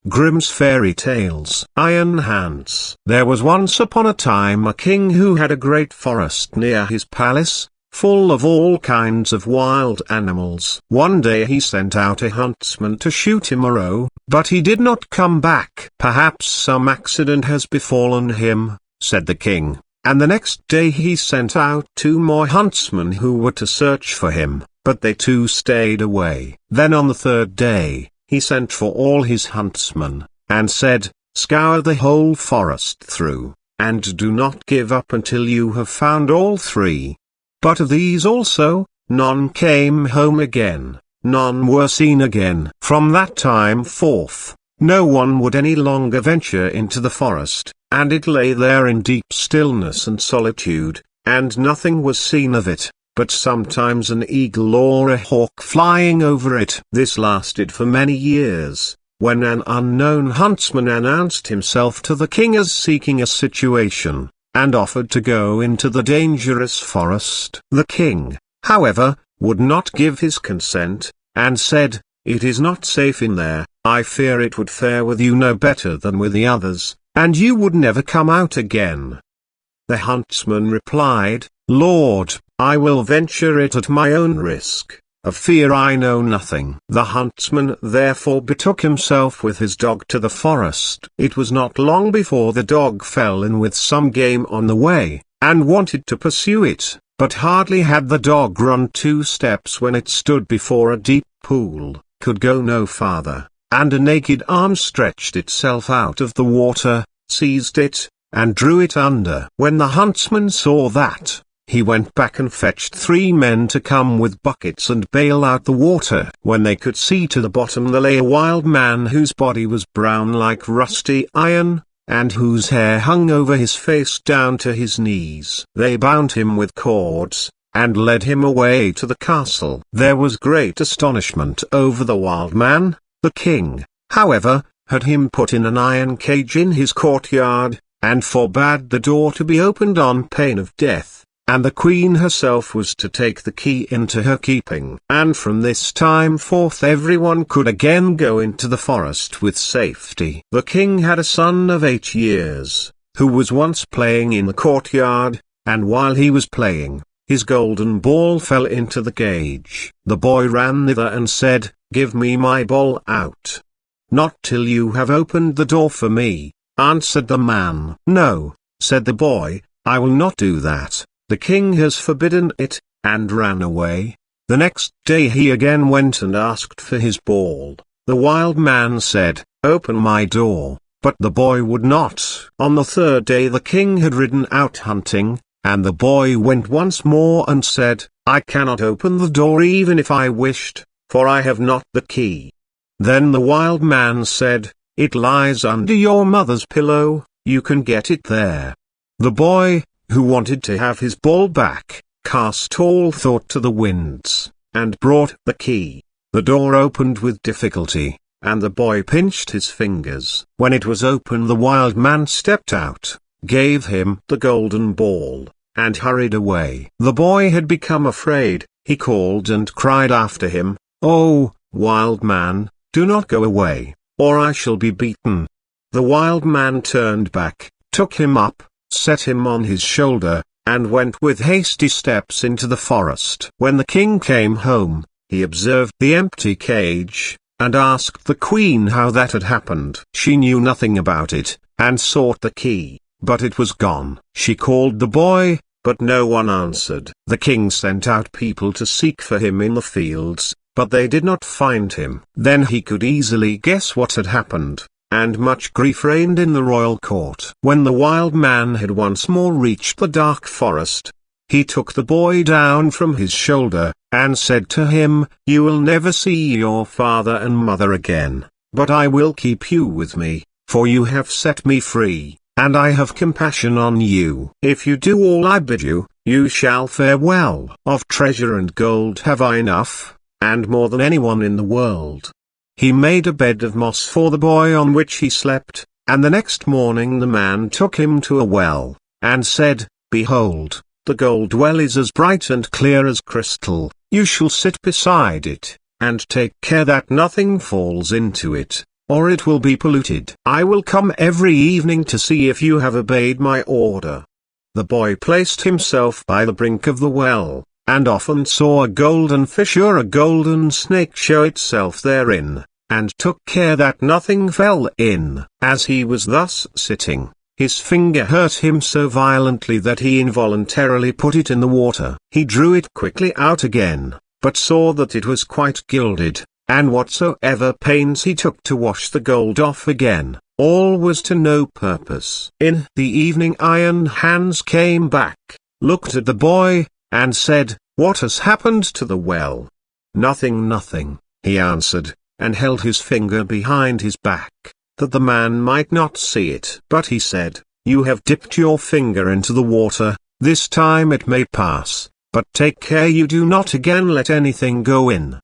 Grimm's Fairy Tales. Iron Hands. There was once upon a time a king who had a great forest near his palace, full of all kinds of wild animals. One day he sent out a huntsman to shoot him a roe, but he did not come back. "Perhaps some accident has befallen him," said the king. And the next day he sent out 2 more huntsmen who were to search for him, but they too stayed away. Then on the 3rd day, he sent for all his huntsmen, and said, "Scour the whole forest through, and do not give up until you have found all 3. But of these also, none came home again, none were seen again. From that time forth, no one would any longer venture into the forest, and it lay there in deep stillness and solitude, and nothing was seen of it, but sometimes an eagle or a hawk flying over it. This lasted for many years, when an unknown huntsman announced himself to the king as seeking a situation, and offered to go into the dangerous forest. The king, however, would not give his consent, and said, "It is not safe in there. I fear it would fare with you no better than with the others, and you would never come out again." The huntsman replied, "Lord, I will venture it at my own risk. Of fear I know nothing." The huntsman therefore betook himself with his dog to the forest. It was not long before the dog fell in with some game on the way, and wanted to pursue it, but hardly had the dog run 2 steps when it stood before a deep pool, could go no farther, and a naked arm stretched itself out of the water, seized it, and drew it under. When the huntsman saw that, he went back and fetched 3 men to come with buckets and bail out the water. When they could see to the bottom there lay a wild man whose body was brown like rusty iron, and whose hair hung over his face down to his knees. They bound him with cords, and led him away to the castle. There was great astonishment over the wild man. The king, however, had him put in an iron cage in his courtyard, and forbade the door to be opened on pain of death, and the queen herself was to take the key into her keeping. And from this time forth everyone could again go into the forest with safety. The king had a son of 8 years, who was once playing in the courtyard, and while he was playing, his golden ball fell into the cage. The boy ran thither and said, "Give me my ball out." "Not till you have opened the door for me," answered the man. "No," said the boy, "I will not do that. The king has forbidden it," and ran away. The next day he again went and asked for his ball. The wild man said, "Open my door," but the boy would not. On the 3rd day the king had ridden out hunting, and the boy went once more and said, "I cannot open the door even if I wished, for I have not the key." Then the wild man said, "It lies under your mother's pillow, you can get it there." The boy, who wanted to have his ball back, cast all thought to the winds, and brought the key. The door opened with difficulty, and the boy pinched his fingers. When it was open the wild man stepped out, gave him the golden ball, and hurried away. The boy had become afraid. He called and cried after him, "Oh, wild man, do not go away, or I shall be beaten." The wild man turned back, took him up, set him on his shoulder, and went with hasty steps into the forest. When the king came home, he observed the empty cage, and asked the queen how that had happened. She knew nothing about it, and sought the key, but it was gone. She called the boy, but no one answered. The king sent out people to seek for him in the fields, but they did not find him. Then he could easily guess what had happened, and much grief reigned in the royal court. When the wild man had once more reached the dark forest, he took the boy down from his shoulder, and said to him, "You will never see your father and mother again, but I will keep you with me, for you have set me free, and I have compassion on you. If you do all I bid you, you shall fare well. Of treasure and gold have I enough, and more than anyone in the world." He made a bed of moss for the boy on which he slept, and the next morning the man took him to a well, and said, "Behold, the gold well is as bright and clear as crystal. You shall sit beside it, and take care that nothing falls into it, or it will be polluted. I will come every evening to see if you have obeyed my order." The boy placed himself by the brink of the well, and often saw a golden fish or a golden snake show itself therein, and took care that nothing fell in. As he was thus sitting, his finger hurt him so violently that he involuntarily put it in the water. He drew it quickly out again, but saw that it was quite gilded, and whatsoever pains he took to wash the gold off again, all was to no purpose. In the evening Iron Hands came back, looked at the boy, and said, "What has happened to the well?" "Nothing, nothing," he answered, and held his finger behind his back, that the man might not see it. But he said, "You have dipped your finger into the water, this time it may pass, but take care you do not again let anything go in."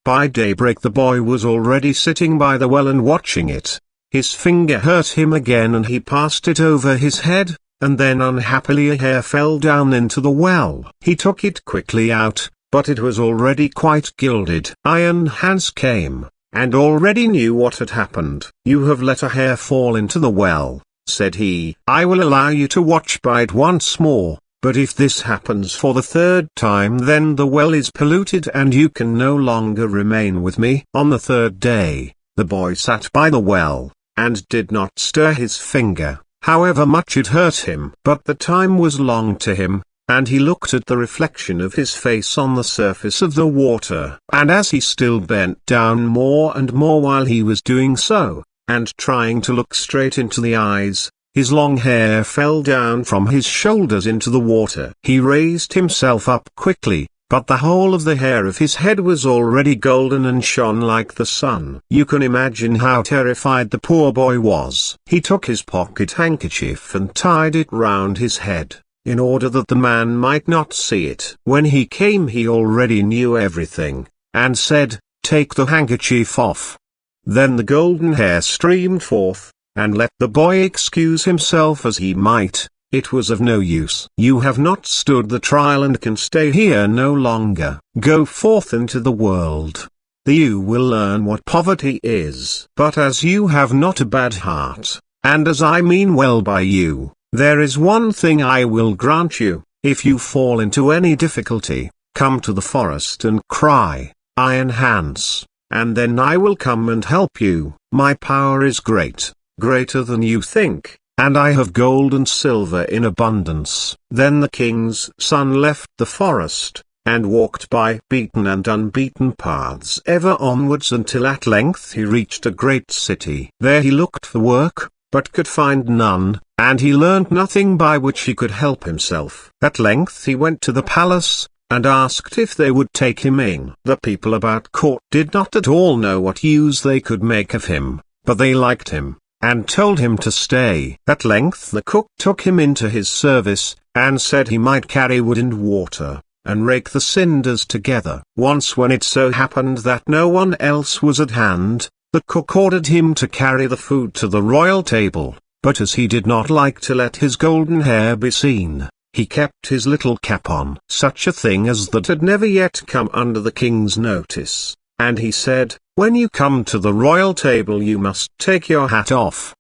By daybreak the boy was already sitting by the well and watching it. His finger hurt him again and he passed it over his head, and then unhappily a hair fell down into the well. He took it quickly out, but it was already quite gilded. Iron Hands came, and already knew what had happened. "You have let a hair fall into the well," said he. "I will allow you to watch by it once more, but if this happens for the third time then the well is polluted and you can no longer remain with me." On the third day, the boy sat by the well, and did not stir his finger, however much it hurt him. But the time was long to him, and he looked at the reflection of his face on the surface of the water. And as he still bent down more and more while he was doing so, and trying to look straight into the eyes, his long hair fell down from his shoulders into the water. He raised himself up quickly, but the whole of the hair of his head was already golden and shone like the sun. You can imagine how terrified the poor boy was. He took his pocket handkerchief and tied it round his head, in order that the man might not see it. When he came he already knew everything, and said, "Take the handkerchief off." Then the golden hair streamed forth, and let the boy excuse himself as he might, it was of no use. "You have not stood the trial and can stay here no longer. Go forth into the world. You will learn what poverty is. But as you have not a bad heart, and as I mean well by you, there is one thing I will grant you. If you fall into any difficulty, come to the forest and cry, 'Iron Hands,' and then I will come and help you. My power is great, greater than you think, and I have gold and silver in abundance." Then the king's son left the forest, and walked by beaten and unbeaten paths ever onwards until at length he reached a great city. There he looked for work, but could find none, and he learned nothing by which he could help himself. At length he went to the palace, and asked if they would take him in. The people about court did not at all know what use they could make of him, but they liked him, and told him to stay. At length the cook took him into his service, and said he might carry wood and water, and rake the cinders together. Once when it so happened that no one else was at hand, the cook ordered him to carry the food to the royal table, but as he did not like to let his golden hair be seen, he kept his little cap on. Such a thing as that had never yet come under the king's notice, and he said, "When you come to the royal table you must take your hat off."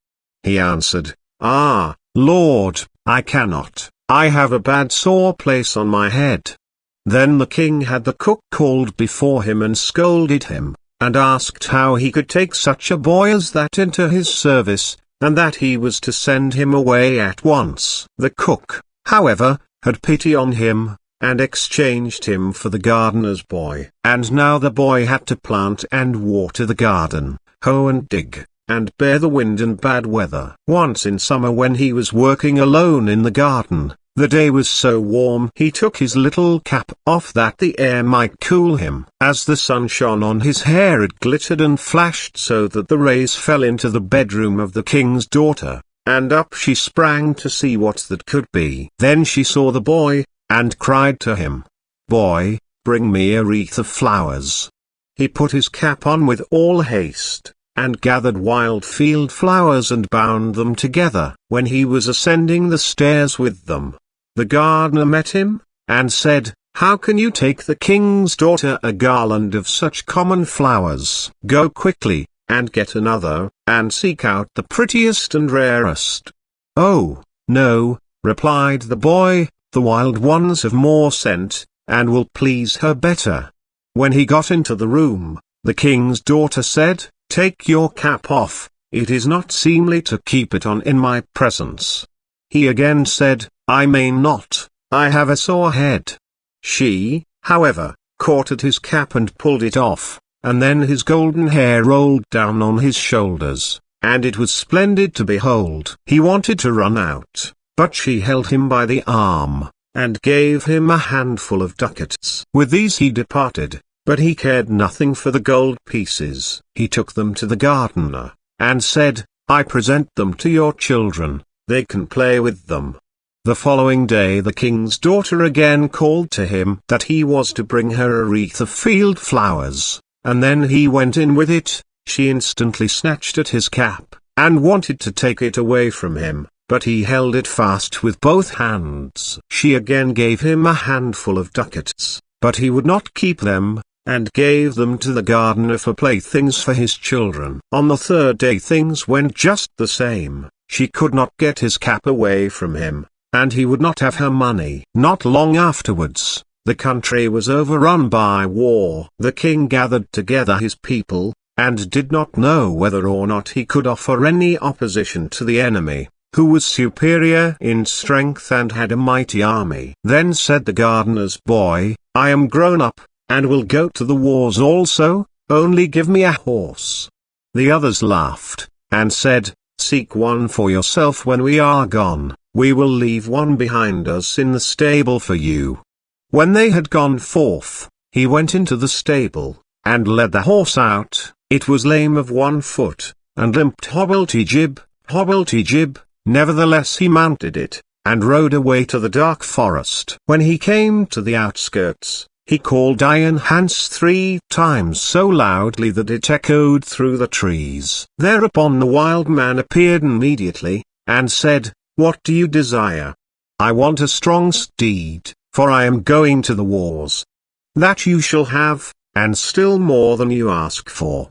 He answered, "Ah, Lord, I cannot, I have a bad sore place on my head." Then the king had the cook called before him and scolded him, and asked how he could take such a boy as that into his service, and that he was to send him away at once. The cook, however, had pity on him, and exchanged him for the gardener's boy. And now the boy had to plant and water the garden, hoe and dig, and bear the wind and bad weather. Once in summer when he was working alone in the garden, the day was so warm he took his little cap off that the air might cool him. As the sun shone on his hair it glittered and flashed so that the rays fell into the bedroom of the king's daughter, and up she sprang to see what that could be. Then she saw the boy, and cried to him, "Boy, bring me a wreath of flowers." He put his cap on with all haste, and gathered wild field flowers and bound them together. When he was ascending the stairs with them, the gardener met him, and said, "How can you take the king's daughter a garland of such common flowers? Go quickly, and get another, and seek out the prettiest and rarest." "Oh, no," replied the boy, "the wild ones have more scent, and will please her better." When he got into the room, the king's daughter said, "Take your cap off, it is not seemly to keep it on in my presence." He again said, "I may not, I have a sore head." She, however, caught at his cap and pulled it off, and then his golden hair rolled down on his shoulders, and it was splendid to behold. He wanted to run out, but she held him by the arm, and gave him a handful of ducats. With these he departed, but he cared nothing for the gold pieces. He took them to the gardener, and said, "I present them to your children, they can play with them." The following day the king's daughter again called to him that he was to bring her a wreath of field flowers, and then he went in with it. She instantly snatched at his cap, and wanted to take it away from him, but he held it fast with both hands. She again gave him a handful of ducats, but he would not keep them, and gave them to the gardener for playthings for his children. On the third day things went just the same. She could not get his cap away from him, and he would not have her money. Not long afterwards, the country was overrun by war. The king gathered together his people, and did not know whether or not he could offer any opposition to the enemy, who was superior in strength and had a mighty army. Then said the gardener's boy, "I am grown up, and will go to the wars also, only give me a horse." The others laughed, and said, "Seek one for yourself when we are gone, we will leave one behind us in the stable for you." When they had gone forth, he went into the stable, and led the horse out. It was lame of one foot, and limped hobblety-jib, hobblety-jib. Nevertheless he mounted it, and rode away to the dark forest. When he came to the outskirts, he called Iron Hans 3 times so loudly that it echoed through the trees. Thereupon the wild man appeared immediately, and said, "What do you desire?" "I want a strong steed, for I am going to the wars." "That you shall have, and still more than you ask for."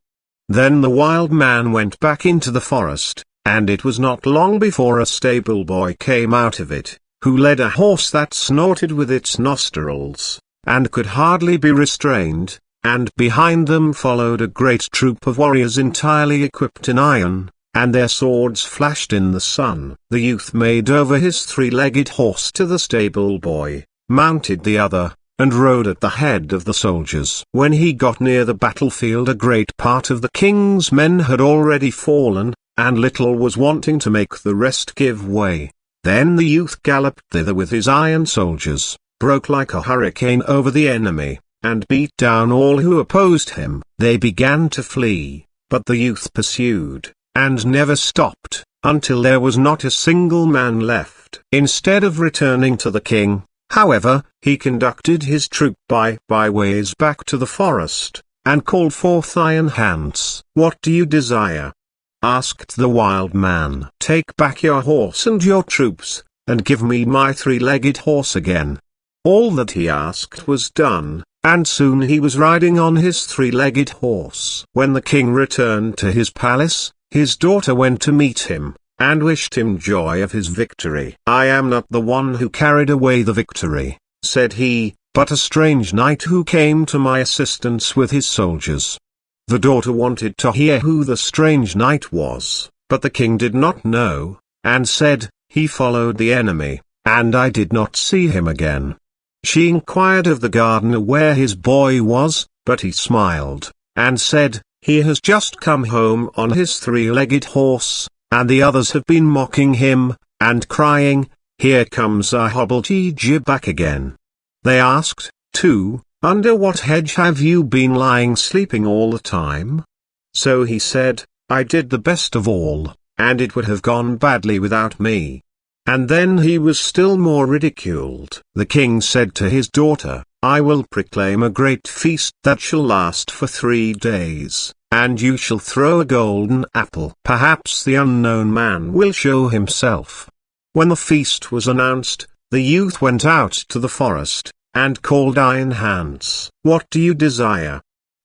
Then the wild man went back into the forest, and it was not long before a stable boy came out of it, who led a horse that snorted with its nostrils, and could hardly be restrained, and behind them followed a great troop of warriors entirely equipped in iron, and their swords flashed in the sun. The youth made over his three-legged horse to the stable boy, mounted the other, and rode at the head of the soldiers. When he got near the battlefield, a great part of the king's men had already fallen, and little was wanting to make the rest give way. Then the youth galloped thither with his iron soldiers, broke like a hurricane over the enemy, and beat down all who opposed him. They began to flee, but the youth pursued, and never stopped, until there was not a single man left. Instead of returning to the king, however, he conducted his troop by byways back to the forest, and called forth Iron Hans. "What do you desire?" asked the wild man. "Take back your horse and your troops, and give me my three-legged horse again." All that he asked was done, and soon he was riding on his three-legged horse. When the king returned to his palace, his daughter went to meet him, and wished him joy of his victory. "I am not the one who carried away the victory," said he, "but a strange knight who came to my assistance with his soldiers." The daughter wanted to hear who the strange knight was, but the king did not know, and said, "He followed the enemy, and I did not see him again." She inquired of the gardener where his boy was, but he smiled, and said, "He has just come home on his three-legged horse, and the others have been mocking him, and crying, 'Here comes our hobblety-jib back again.'" They asked, too, "Under what hedge have you been lying sleeping all the time?" So he said, "I did the best of all, and it would have gone badly without me." And then he was still more ridiculed. The king said to his daughter, "I will proclaim a great feast that shall last for 3 days, and you shall throw a golden apple. Perhaps the unknown man will show himself." When the feast was announced, the youth went out to the forest, and called Iron Hans. "What do you desire?"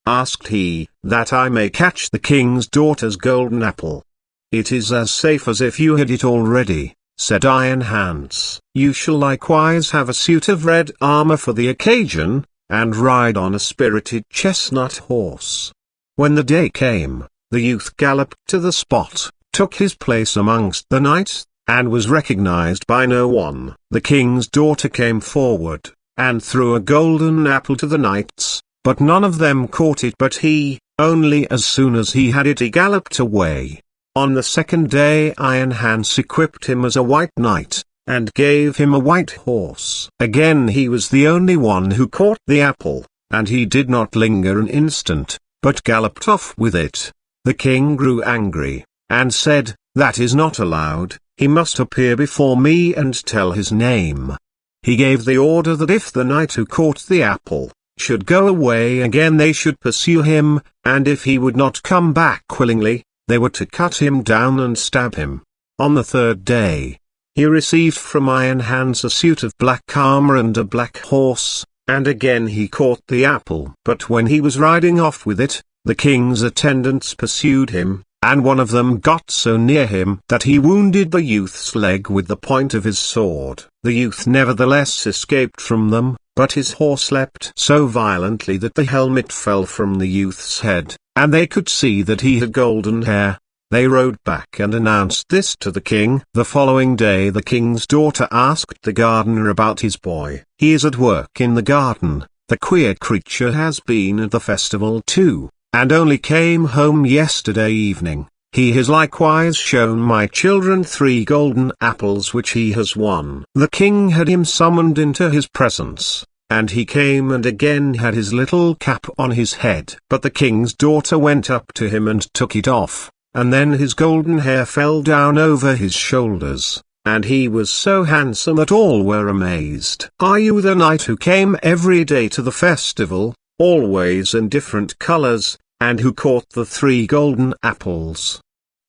asked he, "that I may catch the king's daughter's golden apple?" "It is as safe as if you had it already," said Iron Hans. "You shall likewise have a suit of red armor for the occasion, and ride on a spirited chestnut horse." When the day came, the youth galloped to the spot, took his place amongst the knights, and was recognized by no one. The king's daughter came forward, and threw a golden apple to the knights, but none of them caught it but he. Only as soon as he had it he galloped away. On the second day Iron Hans equipped him as a white knight, and gave him a white horse. Again he was the only one who caught the apple, and he did not linger an instant, but galloped off with it. The king grew angry, and said, "That is not allowed, he must appear before me and tell his name." He gave the order that if the knight who caught the apple should go away again they should pursue him, and if he would not come back willingly, they were to cut him down and stab him. On the third day, he received from Iron Hans a suit of black armor and a black horse, and again he caught the apple. But when he was riding off with it, the king's attendants pursued him, and one of them got so near him that he wounded the youth's leg with the point of his sword. The youth nevertheless escaped from them, but his horse leapt so violently that the helmet fell from the youth's head, and they could see that he had golden hair. They rode back and announced this to the king. The following day the king's daughter asked the gardener about his boy. "He is at work in the garden. The queer creature has been at the festival too, and only came home yesterday evening. He has likewise shown my children 3 golden apples which he has won." The king had him summoned into his presence, and he came and again had his little cap on his head. But the king's daughter went up to him and took it off, and then his golden hair fell down over his shoulders, and he was so handsome that all were amazed. "Are you the knight who came every day to the festival, always in different colors, and who caught the 3 golden apples?"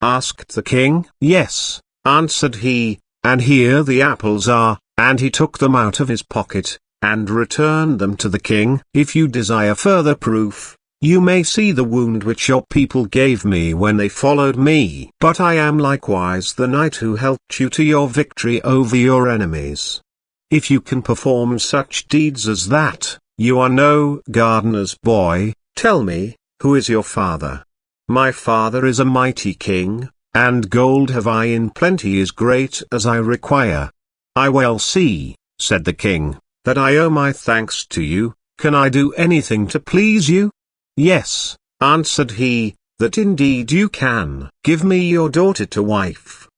asked the king. "Yes," answered he, "and here the apples are," and he took them out of his pocket, and returned them to the king. "If you desire further proof, you may see the wound which your people gave me when they followed me. But I am likewise the knight who helped you to your victory over your enemies. If you can perform such deeds as that, you are no gardener's boy. Tell me, who is your father?" "My father is a mighty king, and gold have I in plenty as great as I require." "I well see," said the king, "that I owe my thanks to you. Can I do anything to please you?" "Yes," answered he, "that indeed you can. Give me your daughter to wife."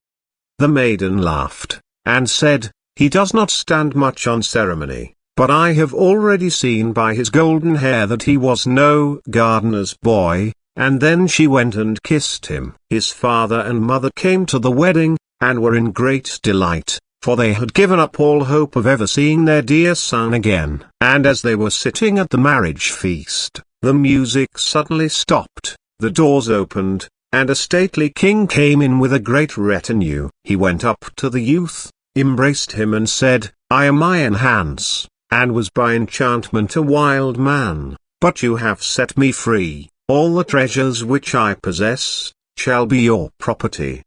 The maiden laughed, and said, "He does not stand much on ceremony, but I have already seen by his golden hair that he was no gardener's boy," and then she went and kissed him. His father and mother came to the wedding, and were in great delight, for they had given up all hope of ever seeing their dear son again. And as they were sitting at the marriage feast, the music suddenly stopped, the doors opened, and a stately king came in with a great retinue. He went up to the youth, embraced him and said, "I am Iron Hans, and was by enchantment a wild man, but you have set me free. All the treasures which I possess shall be your property."